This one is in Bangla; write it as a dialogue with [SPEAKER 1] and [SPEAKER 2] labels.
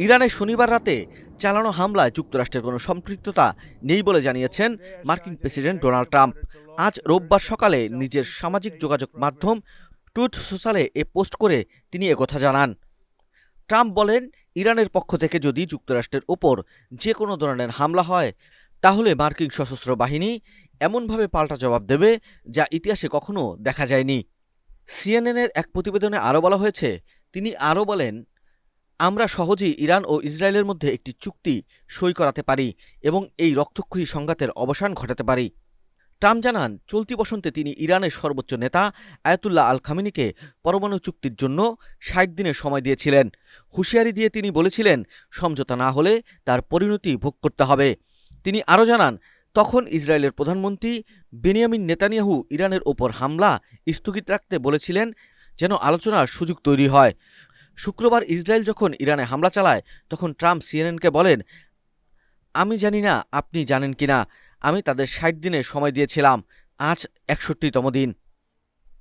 [SPEAKER 1] ইরানে শনিবার রাতে চালানো হামলায় যুক্তরাষ্ট্রের কোনো সম্পৃক্ততা নেই বলে জানিয়েছেন মার্কিন প্রেসিডেন্ট ডোনাল্ড ট্রাম্প। আজ রোববার সকালে নিজের সামাজিক যোগাযোগ মাধ্যম ট্রুথ সোশ্যালে পোস্ট করে তিনি একথা জানান। ট্রাম্প বলেন, ইরানের পক্ষ থেকে যদি যুক্তরাষ্ট্রের ওপর যে কোনো ধরনের হামলা হয় তাহলে মার্কিন সশস্ত্র বাহিনী এমনভাবে পাল্টা জবাব দেবে যা ইতিহাসে কখনো দেখা যায়নি। সিএনএনের এক প্রতিবেদনে আরও বলা হয়েছে, তিনি আরও বলেন, আমরা সহজেই ইরান ও ইসরায়েলের মধ্যে একটি চুক্তি সই করাতে পারি এবং এই রক্তক্ষয়ী সংঘাতের অবসান ঘটাতে পারি। ট্রাম্প জানান, চলতি বসন্তে তিনি ইরানের সর্বোচ্চ নেতা আয়াতুল্লাহ আল খামেনিকে পরমাণু চুক্তির জন্য ৬০ দিনের সময় দিয়েছিলেন। হুঁশিয়ারি দিয়ে তিনি বলেছিলেন, সমঝোতা না হলে তার পরিণতি ভোগ করতে হবে। তিনি আরও জানান, তখন ইসরায়েলের প্রধানমন্ত্রী বেনিয়ামিন নেতানিয়াহু ইরানের ওপর হামলা স্থগিত রাখতে বলেছিলেন যেন আলোচনার সুযোগ তৈরি হয়। শুক্রবার ইসরায়েল যখন ইরানে হামলা চালায় তখন ট্রাম্প সিএনএনকে বলেন, আমি জানি না আপনি জানেন কিনা, আমি তাদের ৬০ দিনের সময় দিয়েছিলাম, আজ ৬১তম দিন।